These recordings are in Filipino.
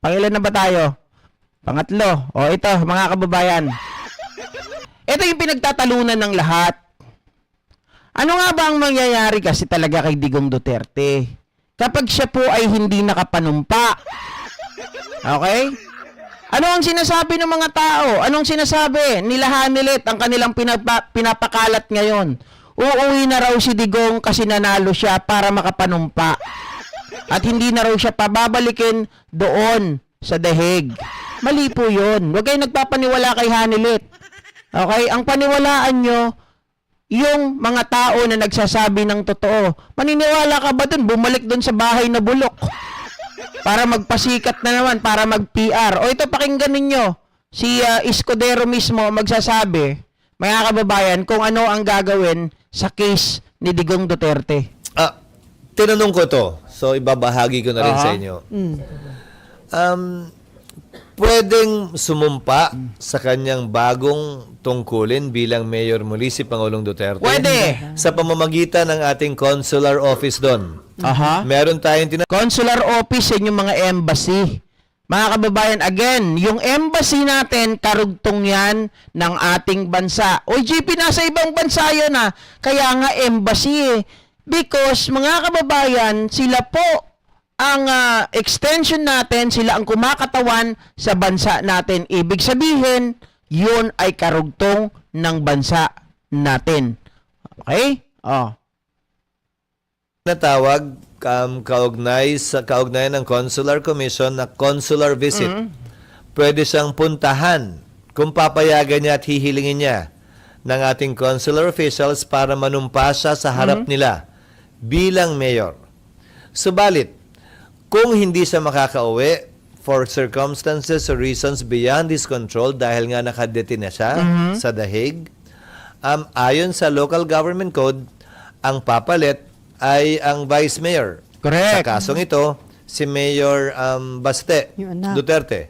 Pangilan na ba tayo? Pangatlo. O ito, mga kababayan. Ito yung pinagtatalunan ng lahat. Ano nga ba ang mangyayari kasi talaga kay Digong Duterte kapag siya po ay hindi nakapanumpa? Okay? Ano ang sinasabi ng mga tao? Anong sinasabi nila Hanilet, ang kanilang pinapakalat ngayon? Uuwi na raw si Digong kasi nanalo siya para makapanumpa. At hindi na raw siya pababalikin doon sa The Hague. Mali po yun. Huwag kayo nagpapaniwala kay Hanilet. Okay? Ang paniwalaan nyo, yung mga tao na nagsasabi ng totoo. Maniniwala ka ba dun? Bumalik dun sa bahay na bulok. Para magpasikat na naman, para mag-PR. O ito, pakinggan ninyo. Si Escudero mismo magsasabi, mga kababayan, kung ano ang gagawin sa case ni Digong Duterte. Tinanong ko to. So, ibabahagi ko na rin sa inyo. Pwedeng sumumpa sa kanyang bagong tungkulin bilang mayor muli si Pangulong Duterte? Pwede. Sa pamamagitan ng ating consular office doon. Meron tayong Consular office sa inyong mga embassy. Mga kababayan, again, yung embassy natin, karugtong yan ng ating bansa. O GP, nasa ibang bansa yun Kaya nga embassy Because, mga kababayan, sila po ang extension natin, sila ang kumakatawan sa bansa natin. Ibig sabihin, yun ay karugtong ng bansa natin. Okay? natawag kaugnayan ng Consular Commission na consular visit. Pwede siyang puntahan kung papayagan niya at hihilingin niya ng ating consular officials para manumpa siya sa harap nila bilang mayor. Subalit, kung hindi siya makakauwi for circumstances or reasons beyond his control dahil nga nakadetain na siya sa The Hague, ayon sa local government code, ang papalit ay ang vice mayor. Correct. Sa kasong ito, si Mayor Baste Duterte.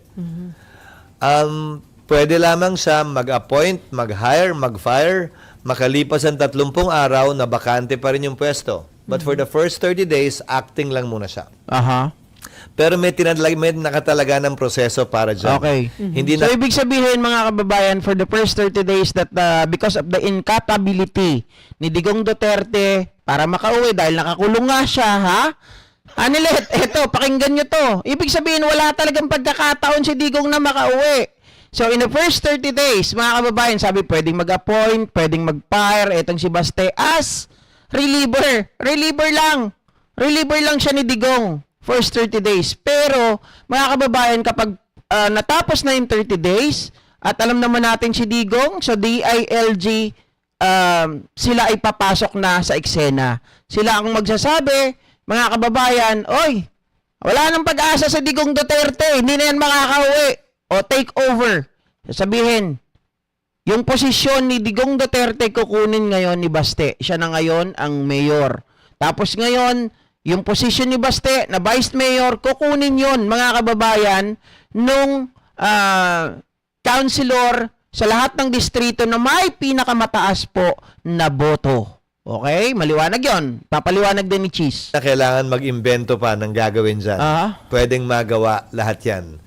Pwede lamang siya mag-appoint, mag-hire, mag-fire, makalipas ang 30 araw na bakante pa rin yung pwesto. But for the first 30 days, acting lang muna siya. Pero may nakatalaga ng proseso para dyan. Okay. Hindi So, ibig sabihin, mga kababayan, for the first 30 days that because of the incapability ni Digong Duterte para makauwi dahil nakakulong nga siya, Anilet, eto, pakinggan nyo to. Ibig sabihin, wala talagang pagkakataon si Digong na makauwi. So, in the first 30 days, mga kababayan, sabi, pwedeng mag-appoint, pwedeng mag-fire, etong si Baste as reliever. Reliever lang siya ni Digong. First 30 days. Pero, mga kababayan, kapag natapos na yung 30 days, at alam naman natin si Digong, so DILG, sila ay papasok na sa eksena. Sila ang magsasabi, mga kababayan, oy, wala nang pag-asa sa Digong Duterte, hindi na yan makakauwi. O take over. Sabihin, yung posisyon ni Digong Duterte kukunin ngayon ni Baste. Siya na ngayon ang mayor. Tapos ngayon, yung posisyon ni Baste na vice mayor, kukunin yon mga kababayan, nung councilor sa lahat ng distrito na may pinakamataas po na boto. Okay? Maliwanag yon. Papaliwanag din ni Cheese. kailangan mag-imbento pa ng gagawin dyan. Pwedeng magawa lahat yan.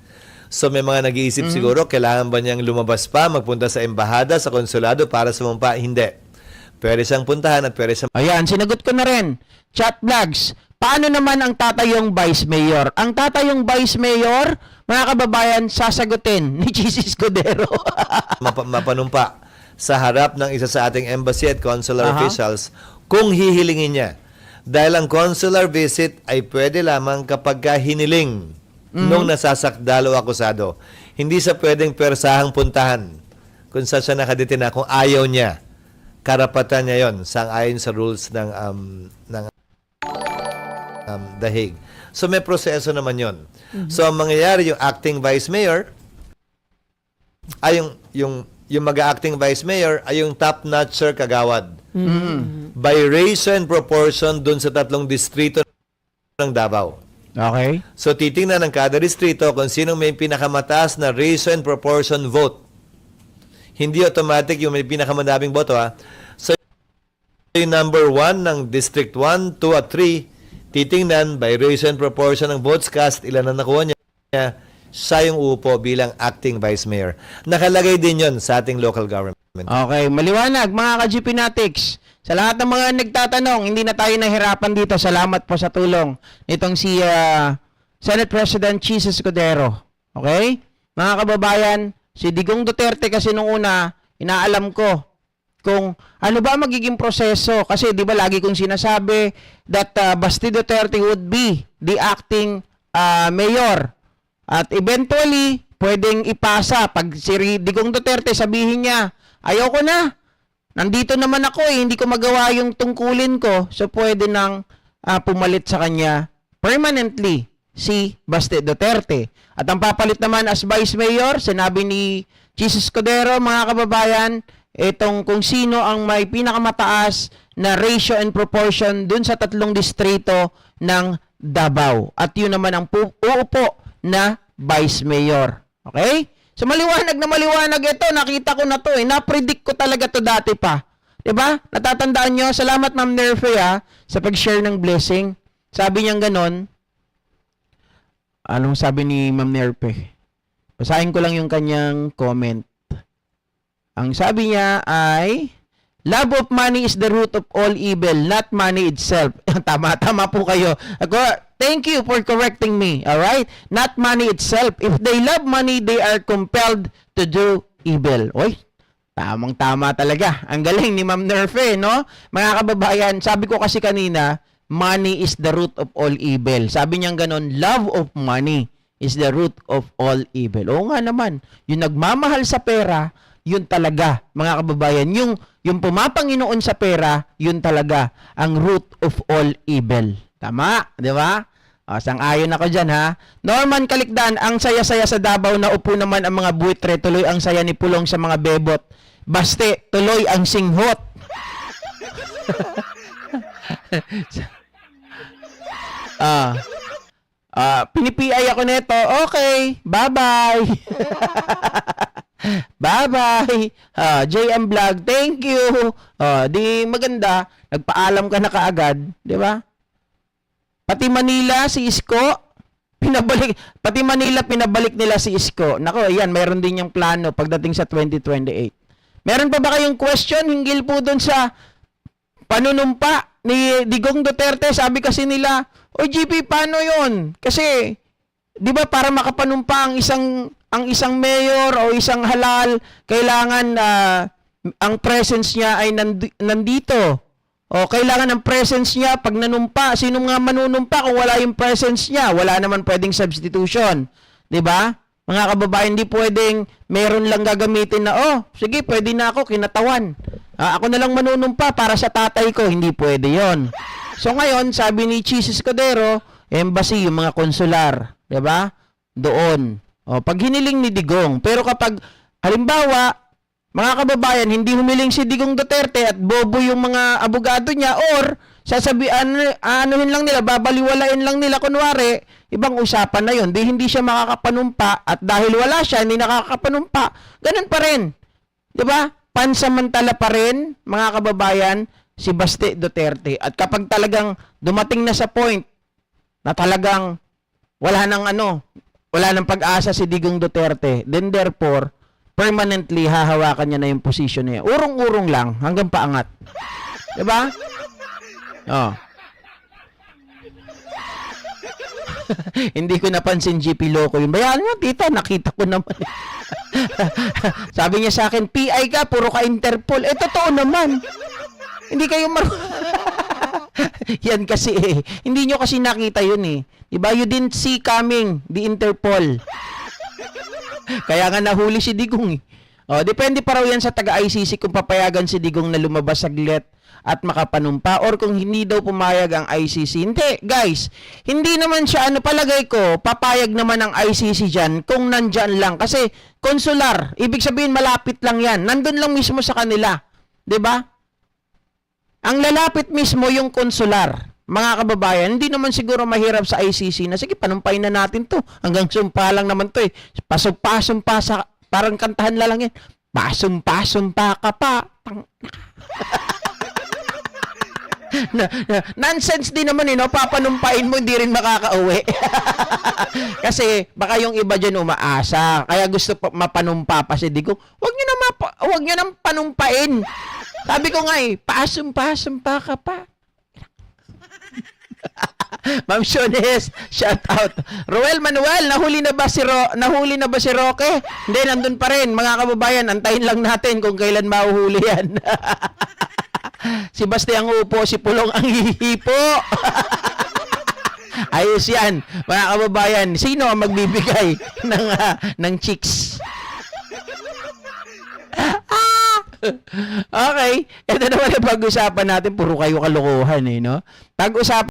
So may mga nag-iisip siguro, kailangan ba niyang lumabas pa, magpunta sa embahada, sa konsulado para sumumpa? Hindi. Pwede siyang puntahan at pwede siyang... Ayan, sinagot ko na rin. Chat vlogs. Paano naman ang tatayong vice mayor? Ang tatayong vice mayor, mga kababayan, sasagutin ni Cheese Escudero. mapanumpa sa harap ng isa sa ating embassy at consular officials kung hihilingin niya. Dahil ang consular visit ay pwede lamang kapag hiniling nung nasasakdalo akusado. Hindi sa pwedeng persahang puntahan kung saan siya nakadetina kung ayaw niya. Karapatan niya yon sang-ayon sa rules ng The Hague. So may proseso naman yon. So ang mangyayari, yung acting vice mayor ay yung mag-acting vice mayor ay yung top-notcher kagawad. By ratio and proportion dun sa 3 distrito ng Davao. Okay. So titingnan ng kada distrito kung sinong may pinakamataas na ratio and proportion vote. Hindi automatic yung may pinakamadaming boto So yung number 1 ng District 1, 2 at 3, titingnan by ratio and proportion ng votes cast, ilan ang nakuha niya. siya yung uupo bilang acting vice mayor. Nakalagay din yon sa ating local government. Okay, maliwanag mga ka-GPnatics. Sa lahat ng mga nagtatanong, hindi na tayo nahirapan dito. Salamat po sa tulong nitong si Senate President Chis Escudero. Okay? Mga kababayan, si Digong Duterte kasi nung una, inaalam ko kung ano ba magiging proseso. Kasi di ba lagi kong sinasabi that Basti Duterte would be the acting mayor. At eventually, pwedeng ipasa. Pag si Digong Duterte sabihin niya, ayoko na. Nandito naman ako hindi ko magawa yung tungkulin ko. So, pwede nang pumalit sa kanya permanently si Basti Duterte. At ang papalit naman as Vice Mayor, sinabi ni Chis Escudero, mga kababayan, itong kung sino ang may pinakamataas na ratio and proportion dun sa 3 distrito ng Davao. At yun naman ang uupo na Vice Mayor. Okay? So maliwanag na maliwanag ito, nakita ko na to na-predict ko talaga to dati pa. 'Di ba? Natatandaan nyo? Salamat Ma'am Nerfe sa pag-share ng blessing. Sabi niya ganon. Anong sabi ni Ma'am Nerfe? Basahin ko lang yung kanyang comment. Ang sabi niya ay, love of money is the root of all evil, not money itself. Tama po kayo. Thank you for correcting me, alright? Not money itself. If they love money, they are compelled to do evil. Oy, tamang-tama talaga. Ang galing ni Ma'am Nerfe, no? Mga kababayan, sabi ko kasi kanina, money is the root of all evil. Sabi niya ganon, love of money is the root of all evil. Oo nga naman, yung nagmamahal sa pera, yun talaga, mga kababayan, yung pumapanginoon sa pera, yun talaga ang root of all evil. Tama, di ba? Sang-ayon ako dyan, ha? Norman Kalikdan, ang saya-saya sa Davao, naupo naman ang mga buitre, tuloy ang saya ni Pulong sa mga bebot. Baste, tuloy ang singhot. Pinipiay ako nito. Okay, bye-bye. Bye-bye. JM Vlog, thank you. Di maganda, nagpaalam ka na kaagad, di ba? Pati Manila, si Isko, pati Manila, pinabalik nila si Isko. Nako, ayan, mayroon din yung plano pagdating sa 2028. Meron pa ba kayong question hinggil po doon sa panunumpa ni Digong Duterte? Sabi kasi nila, o GP, paano yon? Kasi, di ba para makapanumpa ang isang mayor o isang halal, kailangan ang presence niya ay nandito. O kailangan ng presence niya pag nanumpa. Sino nga manunumpa kung wala yung presence niya? Wala naman pwedeng substitution. 'Di ba? Mga kababayan, hindi pwedeng meron lang gagamitin na, sige, pwede na ako, kinatawan. Ako na lang manunumpa para sa tatay ko. Hindi pwede yon. So ngayon, sabi ni Chis Escudero, embassy, yung mga konsular. 'Di ba? Doon. Pag hiniling ni Digong. Pero kapag, halimbawa, mga kababayan, hindi humiling si Digong Duterte at bobo yung mga abogado niya or anuhin lang nila, babaliwalain lang nila kunwari, ibang usapan na yun. Hindi siya makakapanumpa at dahil wala siya, hindi nakakapanumpa. Ganun pa rin. Diba? Pansamantala pa rin, mga kababayan, si Basti Duterte. At kapag talagang dumating na sa point na talagang wala nang pag-asa si Digong Duterte, then therefore, permanently hahawakan niya na yung position niya. Urong-urong lang hanggang paangat. 'Di ba? Hindi ko napansin GP Loco yun. Bayaan mo, tita, nakita ko naman. Sabi niya sa akin, PI ka, puro ka Interpol. Totoo naman. Hindi kayo Yan kasi Hindi nyo kasi nakita yun Diba? You didn't see coming the Interpol. Kaya nga nahuli si Digong depende pa raw yan sa taga-ICC kung papayagan si Digong na lumabas saglit at makapanumpa or kung hindi daw pumayag ang ICC. Hindi, guys. Hindi naman siya, palagay ko, papayag naman ang ICC dyan kung nandyan lang. Kasi konsular, ibig sabihin malapit lang yan. Nandun lang mismo sa kanila. 'Di ba? Ang lalapit mismo yung konsular. Mga kababayan, hindi naman siguro mahirap sa ICC na, sige, panumpain na natin to. Hanggang sumpa lang naman to Pasumpa sa, parang kantahan lang yan. Pasumpa ka pa. Nonsense din naman no? Papanumpain mo, hindi rin makakauwi. Kasi baka yung iba dyan umaasa. Kaya gusto pa mapanumpa pa si Digong. Huwag nyo nang panumpain. Sabi ko nga paasumpa ka pa. Ma'am Shones, shout out. Roel Manuel, nahuli na ba si Roque? Hindi, nandun pa rin. Mga kababayan, antayin lang natin kung kailan mahuhuli yan. Si Basti ang upo, si Pulong ang hihipo. Ayos yan, mga kababayan. Sino ang magbibigay ng chicks? Okay, ito naman yung pag-usapan natin. Puro kayo kalokohan no? Pag-usapan